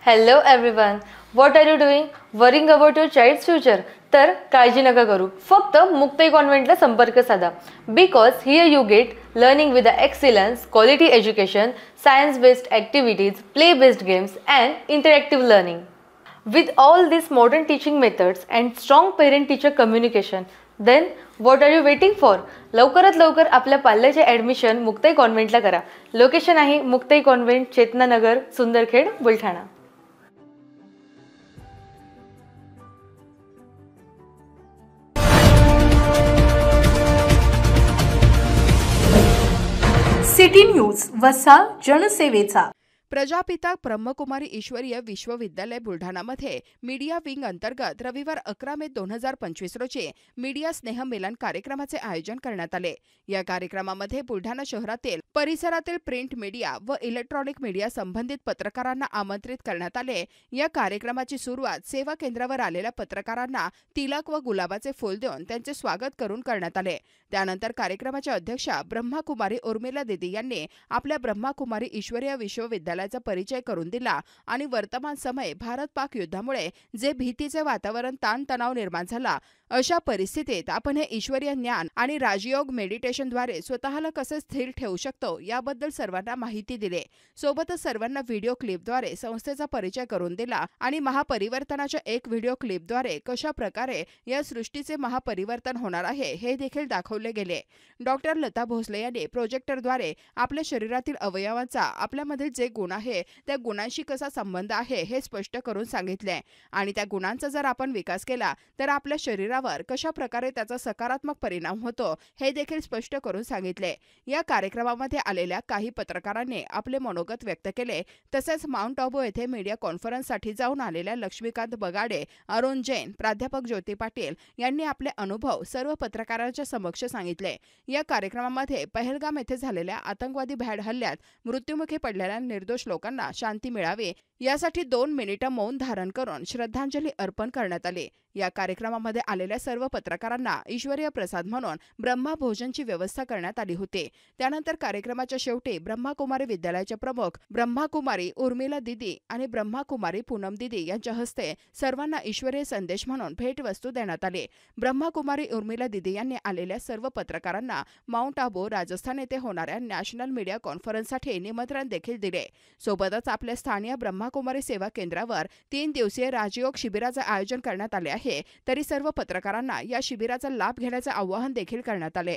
Hello everyone. What are you doing? Worrying about your child's future? तर काळजी नका करू. फक्त मुक्ताई कॉन्व्हेंटला संपर्क साधा. Because here you get learning with the excellence, quality education, science-based activities, play-based games and interactive learning. With all these modern teaching methods and strong parent-teacher communication, then what are you waiting for? लवकरात लवकर आपल्या पाल्याचे admission Muktai कॉन्व्हेंटला करा. Location आहे Muktai convent, Chetananagar, Sundarkhed, Buldhana. City news वसा जनसेवेचा. प्रजापिता ब्रह्मकुमारी ईश्वरीय विश्वविद्यालय बुलढाणामध्ये media wing अंतर्गत रविवार 11 मे 2025 रोजी मीडिया स्नेह मिलन कार्यक्रमाचे आयोजन करण्यात आले. या कार्यक्रमामध्ये बुलढाणा शहरातील परिसरातील प्रिंट मीडिया व इलेक्ट्रॉनिक मीडिया संबंधित पत्रकारांना आमंत्रित करण्यात आले. या कार्यक्रमाची सुरुवात सेवा केंद्रावर आलेल्या पत्रकारांना तिलक व गुलाबाचे फूल देऊन त्यांचे स्वागत करून करण्यात आले. त्यानंतर कार्यक्रमाच्या अध्यक्षा ब्रह्मकुमारी उर्मिला दीदी यांनी आपल्या ब्रह्मकुमारी ईश्वरीय विश्वविद्यालयाचा परिचय करून दिला आणि वर्तमान समय भारत-पाक युद्धामुळे जे भीतीचे वातावरण ताणतणाव निर्माण झाला, अशा परिस्थितीत आपण हे ईश्वरीय ज्ञान आणि राजयोग मेडिटेशनद्वारे स्वतःला कसे स्थिर ठेवू शकतो याबद्दल सर्वांना माहिती दिली. सोबतच सर्वांना व्हिडिओ क्लिपद्वारे संस्थेचा परिचय करून दिला आणि महापरिवर्तनाच्या एक व्हिडिओ क्लिपद्वारे कशा प्रकारे या सृष्टीचे महापरिवर्तन होणार आहे हे देखील दाखवले गेले. डॉक्टर लता भोसले यांनी प्रोजेक्टरद्वारे आपल्या शरीरातील अवयवांचा आपल्यामध्ये जे गुण आहे त्या गुणांशी कसा संबंध आहे हे स्पष्ट करून सांगितले आणि त्या गुणांचा जर आपण विकास केला तर आपल्या शरीरावर कशा प्रकारे त्याचा सकारात्मक परिणाम होतो हे देखील स्पष्ट करून सांगितले. या कार्यक्रमामध्ये आलेल्या काही पत्रकारांनी आपले मनोगत व्यक्त केले. तसेच माउंट आबू येथे मीडिया कॉन्फरन्ससाठी जाऊन आलेल्या लक्ष्मीकांत बगाडे, अरुण जैन, प्राध्यापक ज्योती पाटील यांनी आपले अनुभव सर्व पत्रकारांच्या समक्ष सांगितले. या कार्यक्रमामध्ये पहलगाम येथे झालेल्या आतंकवादी भ्याड हल्ल्यात मृत्युमुखी पडलेल्या निर्दोष लोकांना शांती मिळावी यासाठी 2 मिनिटे मौन धारण करून श्रद्धांजली अर्पण करण्यात आली. या कार्यक्रमामध्ये आलेल्या सर्व पत्रकारांना ईश्वरीय प्रसाद म्हणून ब्रह्मा भोजनची व्यवस्था करण्यात आली होती. त्यानंतर कार्यक्रमाच्या शेवटी ब्रह्मकुमारी विद्यालयाचे प्रमुख ब्रह्मकुमारी उर्मिला दीदी आणि ब्रह्मकुमारी पूनम दीदी यांच्या हस्ते सर्वांना ईश्वरीय संदेश म्हणून भेटवस्तू देण्यात आली. ब्रह्मकुमारी उर्मिला दीदी यांनी आलेल्या सर्व पत्रकारांना माउंट आबू, राजस्थान येथे होणाऱ्या नॅशनल मीडिया कॉन्फरन्ससाठी निमंत्रण देखील दिले. सोबतच आपल्या स्थानीय ब्रह्मकुमारी सेवा केंद्रावर 3 दिवसीय राजयोग शिबिराचे आयोजन करण्यात आले आहे. तरी सर्व पत्रकारांना या शिबिराचा लाभ घेण्याचे आवाहन देखील करण्यात आले.